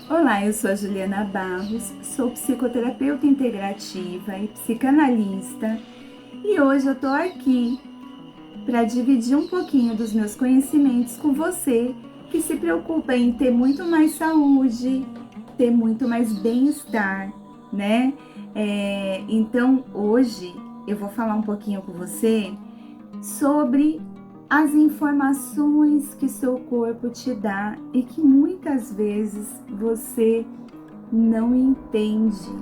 Olá, eu sou a Juliana Barros, sou psicoterapeuta integrativa e psicanalista e hoje eu tô aqui para dividir um pouquinho dos meus conhecimentos com você que se preocupa em ter muito mais saúde, ter muito mais bem-estar, né? Então hoje eu vou falar um pouquinho com você sobre as informações que seu corpo te dá e que muitas vezes você não entende.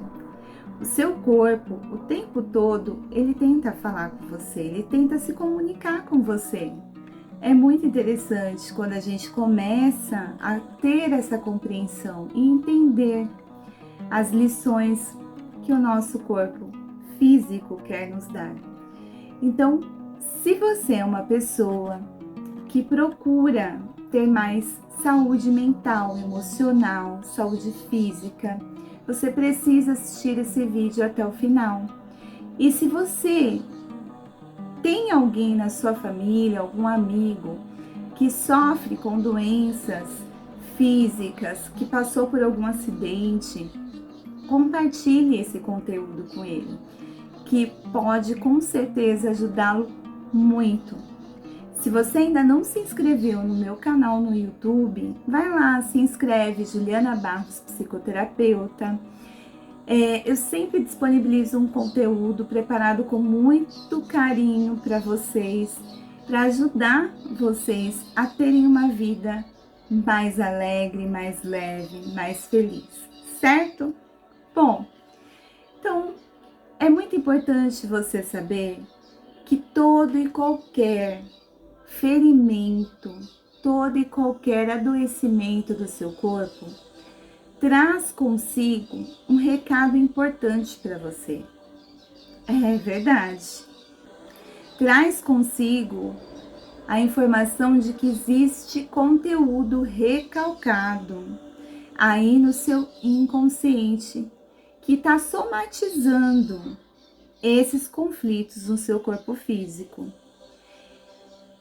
O seu corpo, o tempo todo, ele tenta falar com você, ele tenta se comunicar com você. É muito interessante quando a gente começa a ter essa compreensão e entender as lições que o nosso corpo físico quer nos dar. Então, se você é uma pessoa que procura ter mais saúde mental, emocional, saúde física, você precisa assistir esse vídeo até o final. E se você tem alguém na sua família, algum amigo que sofre com doenças físicas, que passou por algum acidente, compartilhe esse conteúdo com ele, que pode com certeza ajudá-lo muito. Se você ainda não se inscreveu no meu canal no YouTube, vai lá, se inscreve, Juliana Barros, psicoterapeuta. Eu sempre disponibilizo um conteúdo preparado com muito carinho para vocês, para ajudar vocês a terem uma vida mais alegre, mais leve, mais feliz, certo? Bom, então é muito importante você saber que todo e qualquer ferimento, todo e qualquer adoecimento do seu corpo traz consigo um recado importante para você. É verdade. Traz consigo a informação de que existe conteúdo recalcado aí no seu inconsciente que está somatizando esses conflitos no seu corpo físico.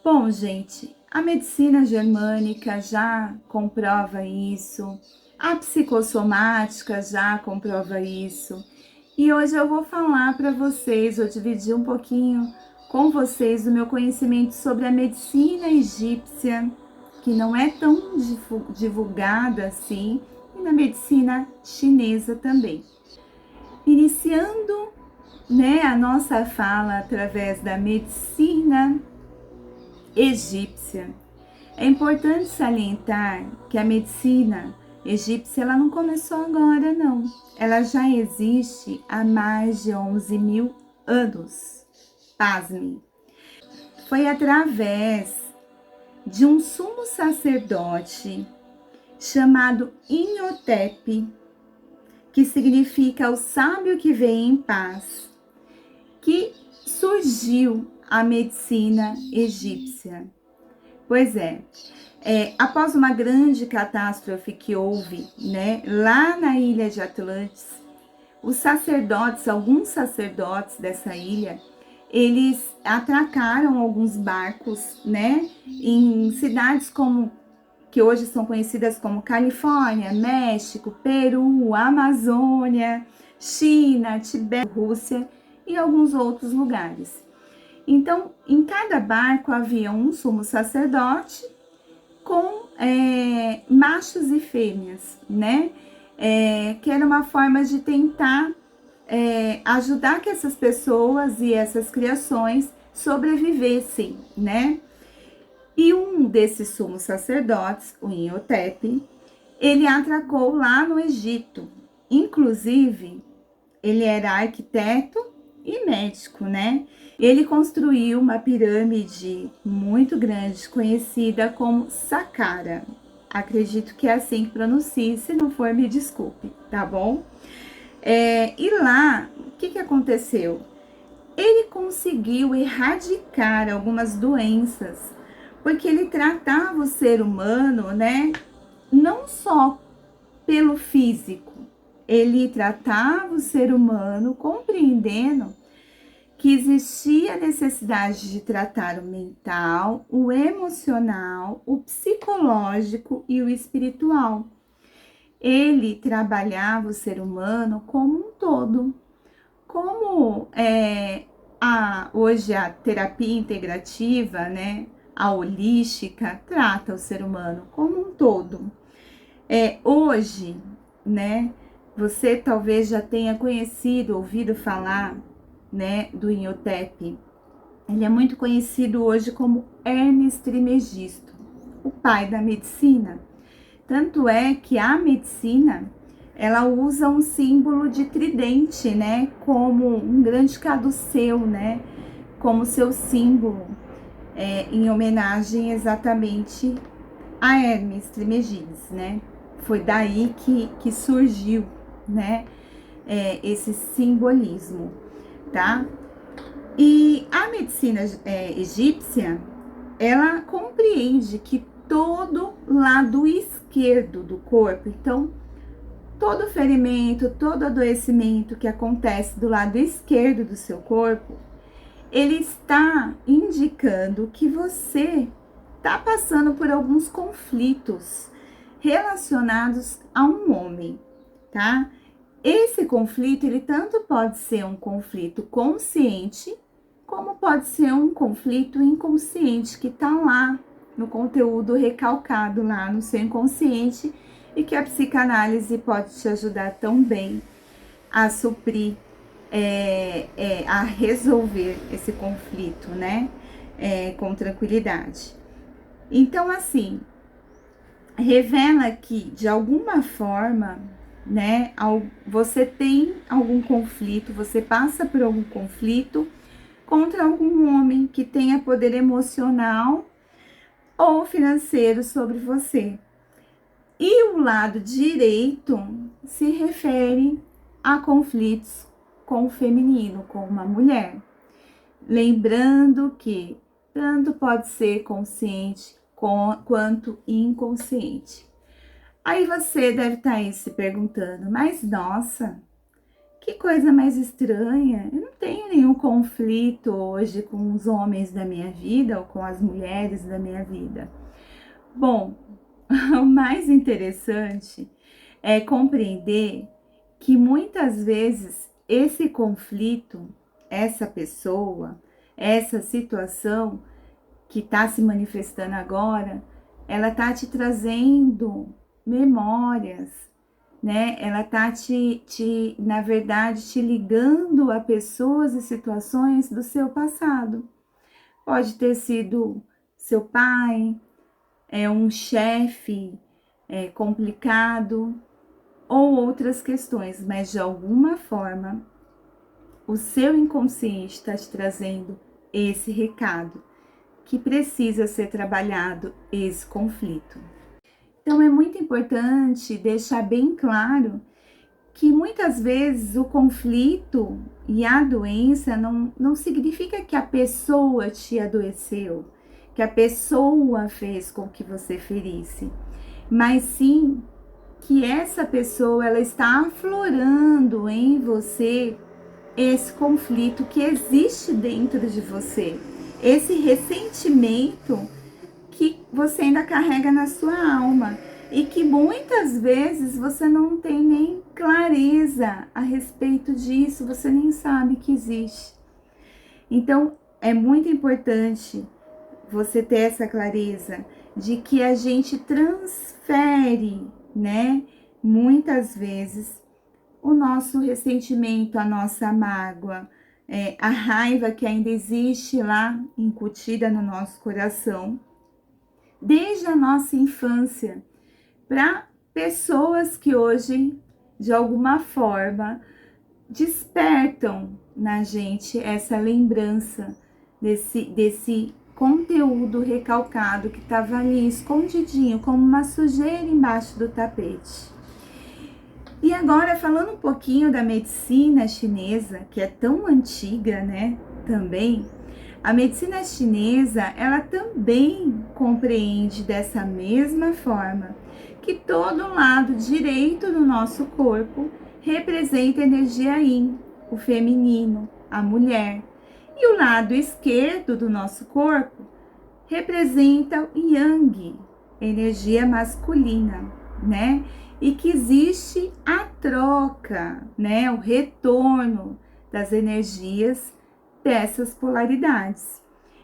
Bom, gente, a medicina germânica já comprova isso, a psicossomática já comprova isso. E hoje eu vou falar para vocês, vou dividir um pouquinho com vocês o meu conhecimento sobre a medicina egípcia, que não é tão divulgada assim, e na medicina chinesa também. Iniciando, a nossa fala através da medicina egípcia. É importante salientar que a medicina egípcia ela não começou agora, não. Ela já existe há mais de 11 mil anos. Pasme. Foi através de um sumo sacerdote chamado Inhotep, que significa o sábio que vem em paz, que surgiu a medicina egípcia. Pois após uma grande catástrofe que houve, lá na ilha de Atlantis, alguns sacerdotes dessa ilha, eles atracaram alguns barcos, em cidades que hoje são conhecidas como Califórnia, México, Peru, Amazônia, China, Tibete, Rússia e alguns outros lugares. Então, em cada barco havia um sumo sacerdote com machos e fêmeas, que era uma forma de tentar ajudar que essas pessoas e essas criações sobrevivessem, E um desses sumos sacerdotes, o Inhotep, ele atracou lá no Egito. Inclusive, ele era arquiteto e médico, Ele construiu uma pirâmide muito grande, conhecida como Saqqara. Acredito que é assim que pronuncia, se não for, me desculpe, tá bom? E lá, o que aconteceu? Ele conseguiu erradicar algumas doenças, porque ele tratava o ser humano, não só pelo físico, ele tratava o ser humano compreendendo que existia a necessidade de tratar o mental, o emocional, o psicológico e o espiritual. ele trabalhava o ser humano como um todo. Como hoje a terapia integrativa, né, a holística, trata o ser humano como um todo. Hoje, né, você talvez já tenha conhecido, ouvido falar, né, do Imhotep. Ele é muito conhecido hoje como Hermes Trismegisto, o pai da medicina. Tanto é que a medicina, ela usa um símbolo de tridente, né, como um grande caduceu, né, como seu símbolo, em homenagem exatamente a Hermes Trismegistus, né. Foi daí que surgiu, né, esse simbolismo, tá? E a medicina egípcia, ela compreende que todo lado esquerdo do corpo, então, todo ferimento, todo adoecimento que acontece do lado esquerdo do seu corpo, ele está indicando que você está passando por alguns conflitos relacionados a um homem, tá? Esse conflito, ele tanto pode ser um conflito consciente, como pode ser um conflito inconsciente, que tá lá no conteúdo recalcado lá no seu inconsciente, e que a psicanálise pode te ajudar também a suprir, a resolver esse conflito, né? Com tranquilidade. Então, assim, revela que, de alguma forma, né, você tem algum conflito, você passa por algum conflito contra algum homem que tenha poder emocional ou financeiro sobre você. E o lado direito se refere a conflitos com o feminino, com uma mulher. Lembrando que tanto pode ser consciente quanto inconsciente. Aí você deve estar aí se perguntando, mas nossa, que coisa mais estranha, eu não tenho nenhum conflito hoje com os homens da minha vida ou com as mulheres da minha vida. Bom, o mais interessante é compreender que muitas vezes esse conflito, essa pessoa, essa situação que está se manifestando agora, ela está te trazendo memórias, né? Ela tá na verdade, te ligando a pessoas e situações do seu passado. Pode ter sido seu pai, um chefe complicado, ou outras questões, mas de alguma forma o seu inconsciente está te trazendo esse recado que precisa ser trabalhado, esse conflito. Então é muito importante deixar bem claro que muitas vezes o conflito e a doença não significa que a pessoa te adoeceu, que a pessoa fez com que você ferisse, mas sim que essa pessoa, ela está aflorando em você esse conflito que existe dentro de você, esse ressentimento que você ainda carrega na sua alma e que muitas vezes você não tem nem clareza a respeito disso, você nem sabe que existe. Então, é muito importante você ter essa clareza de que a gente transfere, né, muitas vezes o nosso ressentimento, a nossa mágoa, a raiva que ainda existe lá incutida no nosso coração, desde a nossa infância, para pessoas que hoje, de alguma forma, despertam na gente essa lembrança desse conteúdo recalcado que estava ali escondidinho, como uma sujeira embaixo do tapete. E agora, falando um pouquinho da medicina chinesa, que é tão antiga, né, também, a medicina chinesa, ela também compreende dessa mesma forma que todo lado direito do nosso corpo representa a energia yin, o feminino, a mulher, e o lado esquerdo do nosso corpo representa o yang, energia masculina, né? E que existe a troca, né? O retorno das energias dessas polaridades.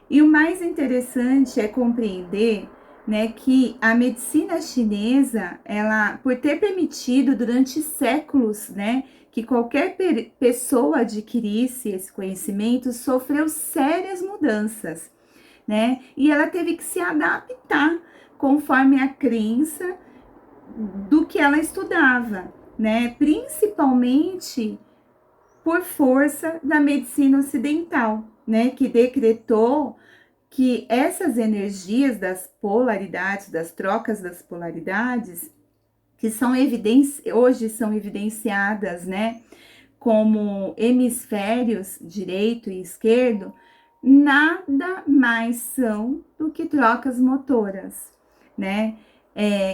E o mais interessante é compreender, né, que a medicina chinesa, ela, por ter permitido durante séculos, né, que qualquer pessoa adquirisse esse conhecimento, sofreu sérias mudanças, né? E ela teve que se adaptar conforme a crença do que ela estudava, né? Principalmente por força da medicina ocidental, né? Que decretou que essas energias das polaridades, das trocas das polaridades, que são hoje são evidenciadas, né, como hemisférios direito e esquerdo, nada mais são do que trocas motoras, né?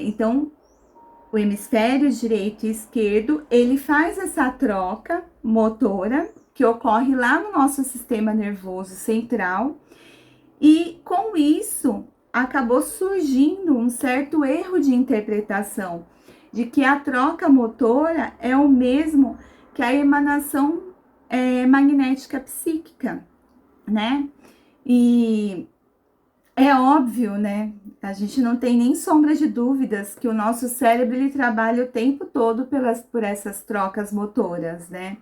Então, o hemisfério direito e esquerdo, ele faz essa troca motora que ocorre lá no nosso sistema nervoso central, e com isso acabou surgindo um certo erro de interpretação de que a troca motora é o mesmo que a emanação magnética psíquica, né? E é óbvio, né? A gente não tem nem sombra de dúvidas que o nosso cérebro ele trabalha o tempo todo por essas trocas motoras, né?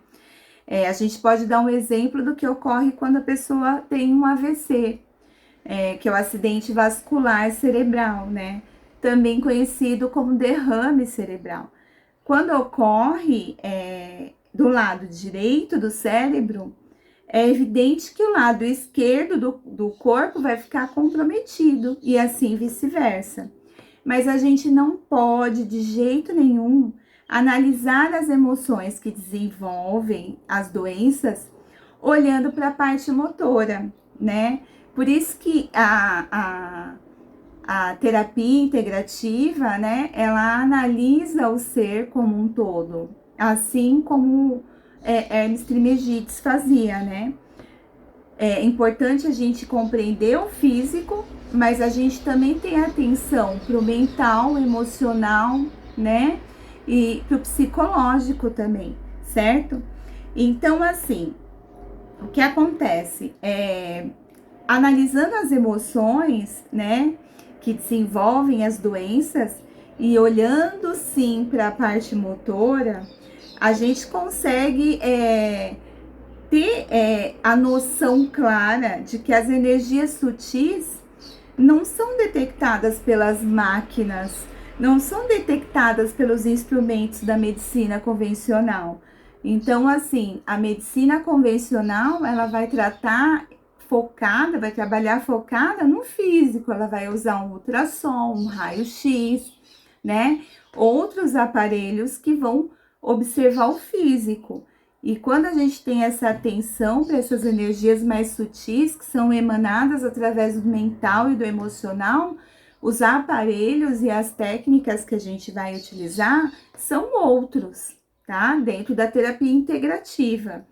A gente pode dar um exemplo do que ocorre quando a pessoa tem um AVC, que é o acidente vascular cerebral, né? Também conhecido como derrame cerebral. Quando ocorre do lado direito do cérebro, é evidente que o lado esquerdo do corpo vai ficar comprometido e assim vice-versa. Mas a gente não pode, de jeito nenhum, analisar as emoções que desenvolvem as doenças olhando para a parte motora, né? Por isso que a terapia integrativa, né, ela analisa o ser como um todo, assim como Hermes Trismegisto fazia, né? É importante a gente compreender o físico, mas a gente também tem atenção para o mental, emocional, né? E para o psicológico também, certo? Então, assim, o que acontece? Analisando as emoções, né, que desenvolvem as doenças e olhando sim para a parte motora, a gente consegue ter a noção clara de que as energias sutis não são detectadas pelas máquinas, não são detectadas pelos instrumentos da medicina convencional. Então, assim, a medicina convencional, ela vai tratar focada, vai trabalhar focada no físico, ela vai usar um ultrassom, um raio-x, né? Outros aparelhos que vão observar o físico. E quando a gente tem essa atenção para essas energias mais sutis, que são emanadas através do mental e do emocional, os aparelhos e as técnicas que a gente vai utilizar são outros, tá? Dentro da terapia integrativa.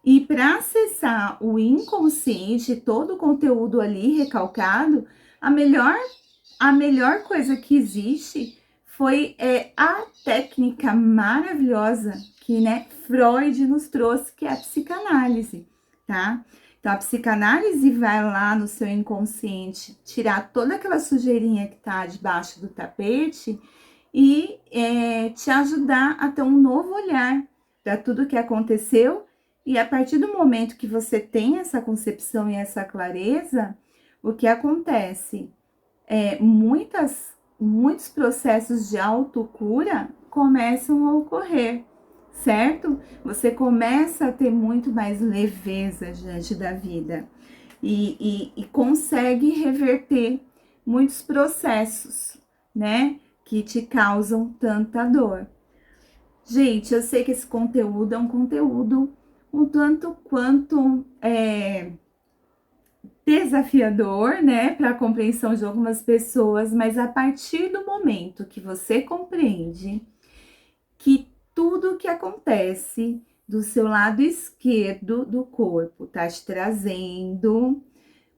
E para acessar o inconsciente, todo o conteúdo ali recalcado, a melhor coisa que existe foi a técnica maravilhosa que, né, Freud nos trouxe, que é a psicanálise, tá? Então, a psicanálise vai lá no seu inconsciente tirar toda aquela sujeirinha que tá debaixo do tapete e te ajudar a ter um novo olhar para tudo que aconteceu. E a partir do momento que você tem essa concepção e essa clareza, o que acontece? Muitos processos de autocura começam a ocorrer, certo? Você começa a ter muito mais leveza diante da vida e consegue reverter muitos processos, né? Que te causam tanta dor. Gente, eu sei que esse conteúdo é um conteúdo um tanto quanto desafiador, né, para a compreensão de algumas pessoas, mas a partir do momento que você compreende que tudo que acontece do seu lado esquerdo do corpo tá te trazendo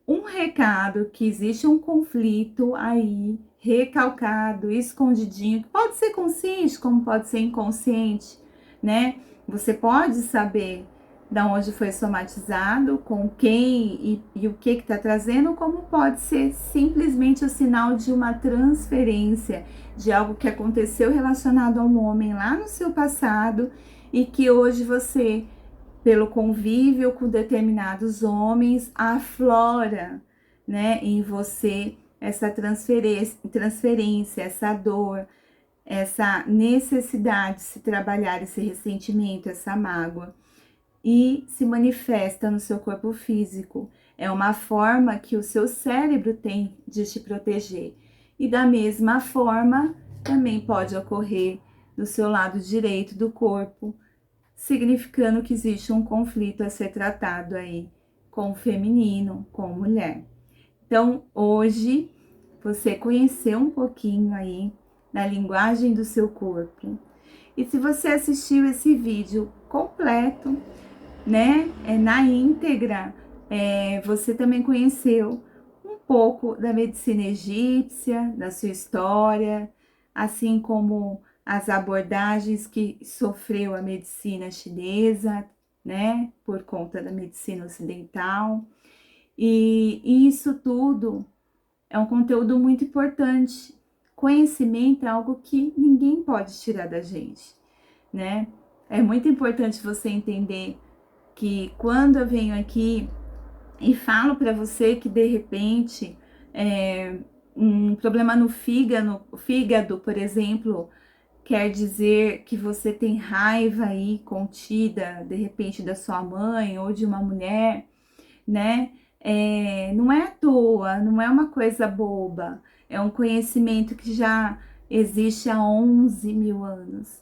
um recado que existe um conflito aí, recalcado, escondidinho, que pode ser consciente, como pode ser inconsciente, né? Você pode saber da onde foi somatizado, com quem e o que está trazendo, como pode ser simplesmente o sinal de uma transferência de algo que aconteceu relacionado a um homem lá no seu passado e que hoje você, pelo convívio com determinados homens, aflora, né, em você essa transferência, essa dor, essa necessidade de se trabalhar esse ressentimento, essa mágoa, e se manifesta no seu corpo físico. É uma forma que o seu cérebro tem de te proteger. E da mesma forma, também pode ocorrer no seu lado direito do corpo, significando que existe um conflito a ser tratado aí com o feminino, com a mulher. Então, hoje, você conheceu um pouquinho aí da linguagem do seu corpo. E se você assistiu esse vídeo completo, né, na íntegra, você também conheceu um pouco da medicina egípcia, da sua história, assim como as abordagens que sofreu a medicina chinesa, né, por conta da medicina ocidental. E isso tudo é um conteúdo muito importante. Conhecimento é algo que ninguém pode tirar da gente, né? É muito importante você entender que quando eu venho aqui e falo para você que de repente um problema no fígado, por exemplo, quer dizer que você tem raiva aí contida, de repente, da sua mãe ou de uma mulher, né? Não é à toa, não é uma coisa boba, é um conhecimento que já existe há 11 mil anos,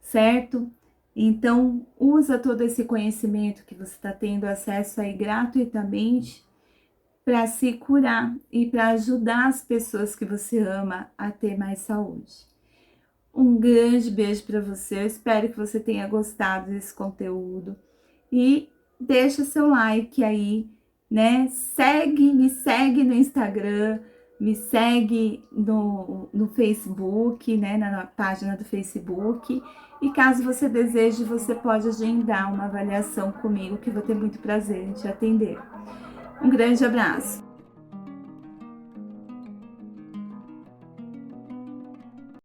certo? Então, usa todo esse conhecimento que você está tendo acesso aí gratuitamente para se curar e para ajudar as pessoas que você ama a ter mais saúde. Um grande beijo para você, eu espero que você tenha gostado desse conteúdo e deixa seu like aí, né? Me segue no Instagram, me segue no Facebook, né? Na página do Facebook. E caso você deseje, você pode agendar uma avaliação comigo, que eu vou ter muito prazer em te atender. Um grande abraço!